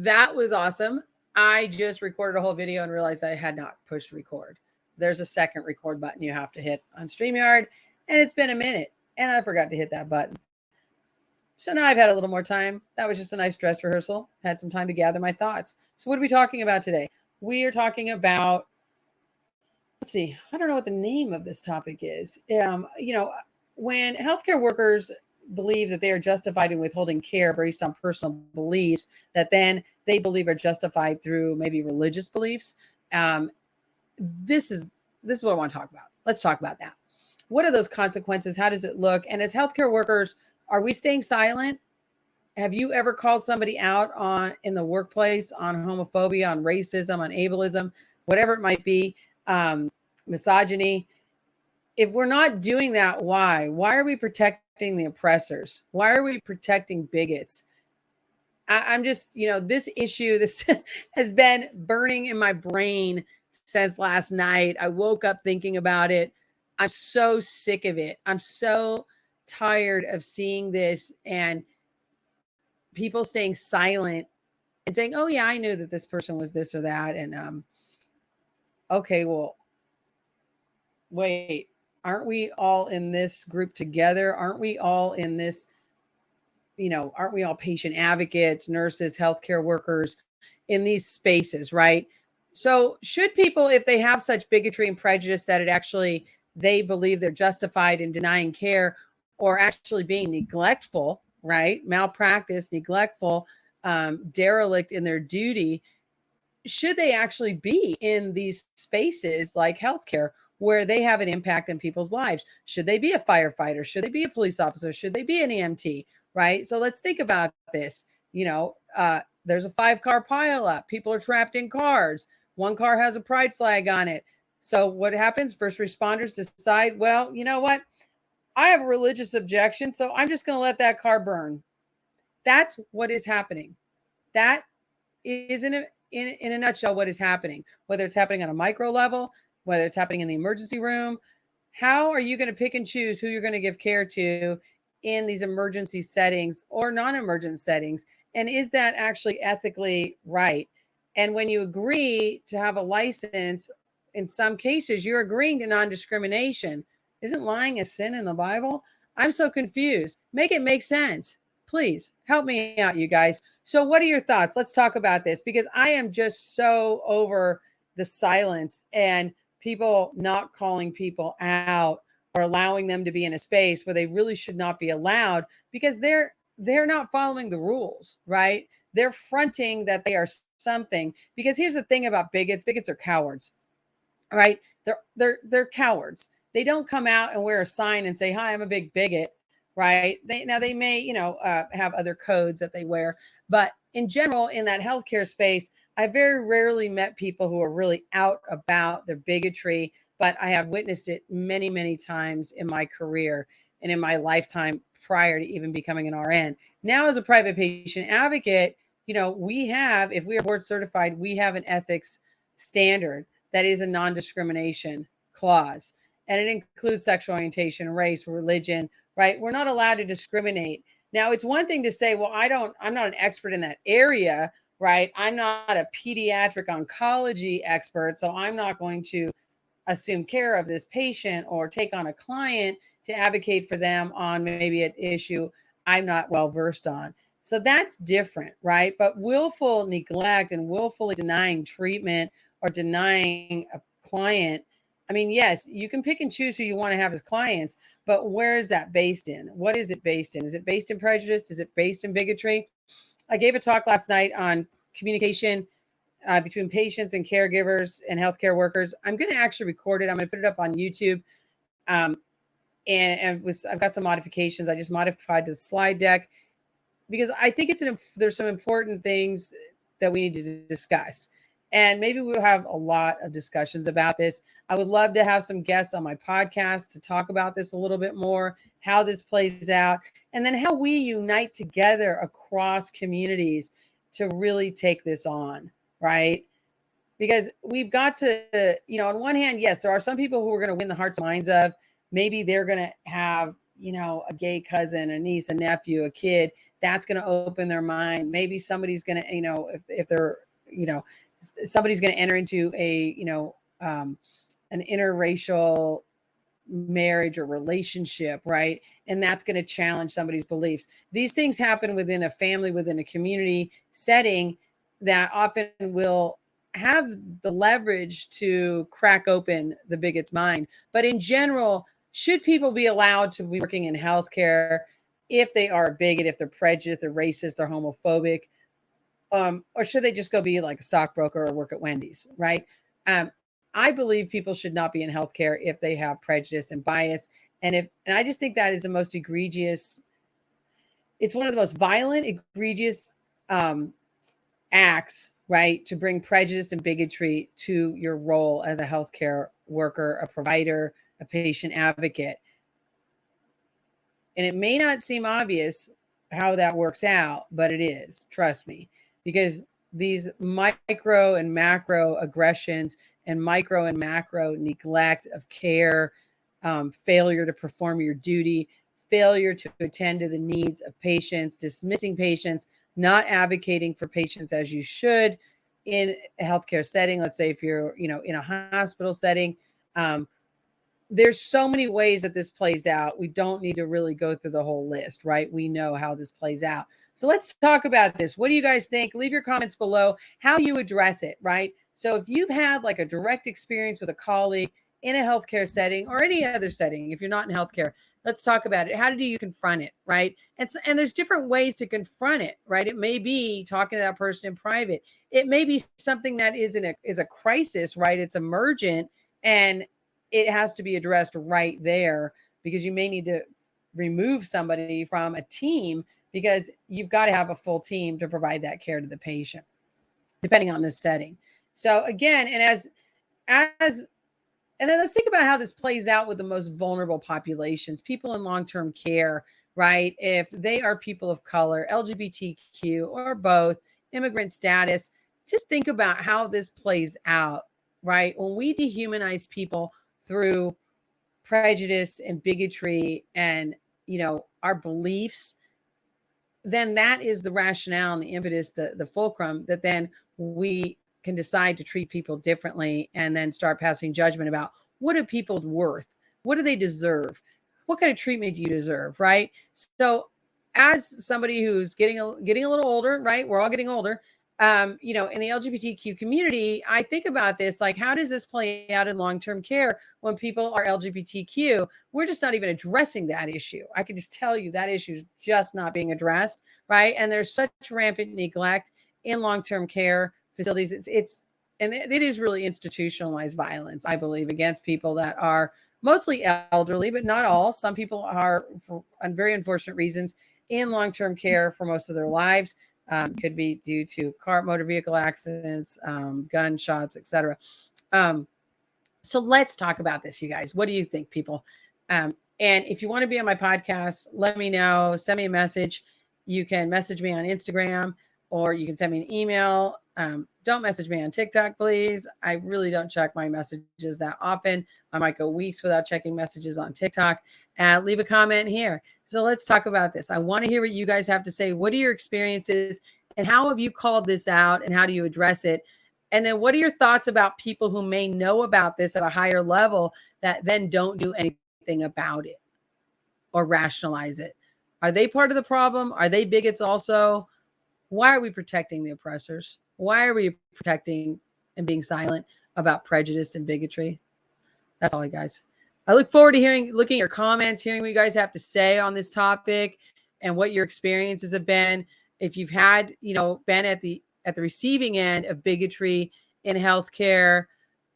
That was awesome. I just recorded a whole video and realized I had not pushed record. There's a second record button you have to hit on StreamYard, and it's been a minute, and I forgot to hit that button. So now I've had a little more time. That was just a nice dress rehearsal. Had some time to gather my thoughts. So what are we talking about today? We are talking about, let's see, I don't know what the name of this topic is. When healthcare workers believe that they are justified in withholding care based on personal beliefs that then they believe are justified through maybe religious beliefs. Um, this is this is what I want to talk about. Let's talk about that. What are those consequences? How does it look? And as healthcare workers, are we staying silent? Have you ever called somebody out on in the workplace on homophobia, on racism, on ableism, whatever it might be, misogyny? If we're not doing that, why? Why are we protecting the oppressors? Why are we protecting bigots? I'm just, this issue, this has been burning in my brain since last night. I woke up thinking about it. I'm so sick of it. I'm so tired of seeing this and people staying silent and saying, oh, yeah, I knew that this person was this or that. And, okay, well, wait, aren't we all in this group together? Aren't we all in this, aren't we all patient advocates, nurses, healthcare workers in these spaces, right? So, should people, if they have such bigotry and prejudice that it actually they believe they're justified in denying care or actually being neglectful, right? Malpractice, neglectful, derelict in their duty, should they actually be in these spaces like healthcare where they have an impact in people's lives? Should they be a firefighter? Should they be a police officer? Should they be an EMT? Right. So let's think about this. There's a 5-car pileup. People are trapped in cars. One car has a pride flag on it. So what happens? First responders decide, well, you know what? I have a religious objection, so I'm just going to let that car burn. That's what is happening. That is in a nutshell what is happening, whether it's happening on a micro level, whether it's happening in the emergency room. How are you going to pick and choose who you're going to give care to in these emergency settings or non-emergent settings? And is that actually ethically right? And when you agree to have a license, in some cases, you're agreeing to non-discrimination. Isn't lying a sin in the Bible? I'm so confused. Make it make sense. Please help me out, you guys. So, what are your thoughts? Let's talk about this because I am just so over the silence and people not calling people out or allowing them to be in a space where they really should not be allowed because they're not following the rules, right? They're fronting that they are something. Because here's the thing about bigots: bigots are cowards, right? They're cowards. They don't come out and wear a sign and say, "Hi, I'm a big bigot." Right? They may have other codes that they wear, but in general, in that healthcare space, I very rarely met people who are really out about their bigotry. But I have witnessed it many times in my career and in my lifetime prior to even becoming an RN. Now, as a private patient advocate, we have, if we are board certified, we have an ethics standard that is a non-discrimination clause. And it includes sexual orientation, race, religion, right? We're not allowed to discriminate. Now, it's one thing to say, well, I'm not an expert in that area, right? I'm not a pediatric oncology expert, so I'm not going to assume care of this patient or take on a client to advocate for them on maybe an issue I'm not well versed on. So that's different, right? But willful neglect and willfully denying treatment or denying a client. I mean, yes, you can pick and choose who you want to have as clients, but where is that based in? What is it based in? Is it based in prejudice? Is it based in bigotry? I gave a talk last night on communication between patients and caregivers and healthcare workers. I'm going to actually record it. I'm going to put it up on YouTube. I've got some modifications. I just modified the slide deck because I think there's some important things that we need to discuss. And maybe we'll have a lot of discussions about this. I would love to have some guests on my podcast to talk about this a little bit more, how this plays out, and then how we unite together across communities to really take this on, right? Because we've got to, on one hand, yes, there are some people who are going to win the hearts and minds of. Maybe they're going to have a gay cousin, a niece, a nephew, a kid, that's going to open their mind. Maybe somebody's going to, if they're, you know, somebody's going to enter into an interracial marriage or relationship, right? And that's going to challenge somebody's beliefs. These things happen within a family, within a community setting that often will have the leverage to crack open the bigot's mind. But in general, should people be allowed to be working in healthcare if they are a bigot, if they're prejudiced, they're racist, they're homophobic? Or should they just go be like a stockbroker or work at Wendy's, right? I believe people should not be in healthcare if they have prejudice and bias. And I just think that is the most egregious, it's one of the most violent, egregious acts, right, to bring prejudice and bigotry to your role as a healthcare worker, a provider, a patient advocate. And it may not seem obvious how that works out, but it is, trust me, because these micro and macro aggressions and micro and macro neglect of care, failure to perform your duty, failure to attend to the needs of patients, dismissing patients, not advocating for patients as you should in a healthcare setting. Let's say if you're, in a hospital setting, there's so many ways that this plays out. We don't need to really go through the whole list, right? We know how this plays out. So let's talk about this. What do you guys think? Leave your comments below how you address it, right? So if you've had like a direct experience with a colleague in a healthcare setting or any other setting, if you're not in healthcare, let's talk about it. How do you confront it, right? And there's different ways to confront it, right? It may be talking to that person in private. It may be something that is a crisis, right? It's emergent, and it has to be addressed right there, because you may need to remove somebody from a team, because you've got to have a full team to provide that care to the patient, depending on the setting. So again, and then let's think about how this plays out with the most vulnerable populations, people in long-term care, right? If they are people of color, LGBTQ, or both, immigrant status, just think about how this plays out, right? When we dehumanize people through prejudice and bigotry and, our beliefs, then that is the rationale and the impetus, the fulcrum, that then we can decide to treat people differently and then start passing judgment about what are people worth? What do they deserve? What kind of treatment do you deserve, right? So as somebody who's getting a little older, right? We're all getting older. In the LGBTQ community, I think about this, like, how does this play out in long-term care when people are LGBTQ? We're just not even addressing that issue. I can just tell you that issue is just not being addressed, right? And there's such rampant neglect in long-term care facilities. And it is really institutionalized violence, I believe, against people that are mostly elderly, but not all. Some people are, for very unfortunate reasons, in long-term care for most of their lives. Could be due to motor vehicle accidents, gunshots, etc. So let's talk about this, you guys. What do you think, people? And if you want to be on my podcast, let me know. Send me a message. You can message me on Instagram, or you can send me an email. Don't message me on TikTok, please. I really don't check my messages that often. I might go weeks without checking messages on TikTok. Leave a comment here. So let's talk about this. I want to hear what you guys have to say. What are your experiences, and how have you called this out, and how do you address it? And then what are your thoughts about people who may know about this at a higher level that then don't do anything about it or rationalize it? Are they part of the problem? Are they bigots also? Why are we protecting the oppressors? Why are we protecting and being silent about prejudice and bigotry? That's all, guys. I look forward to looking at your comments, hearing what you guys have to say on this topic and what your experiences have been. If you've had, been at the receiving end of bigotry in healthcare,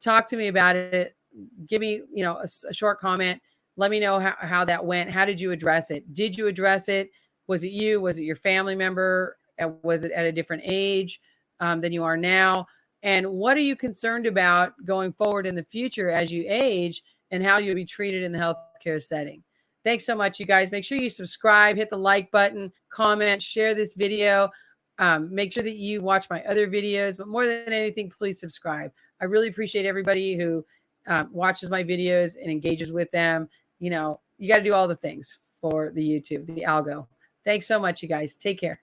talk to me about it. Give me, a short comment. Let me know how that went. How did you address it? Did you address it? Was it you? Was it your family member? Was it at a different age than you are now? And what are you concerned about going forward in the future as you age, and how you'll be treated in the healthcare setting? Thanks so much, you guys. Make sure you subscribe, hit the like button, comment, share this video. Make sure that you watch my other videos, but more than anything, please subscribe. I really appreciate everybody who watches my videos and engages with them. You got to do all the things. for the YouTube, the algo. Thanks so much, you guys. Take care.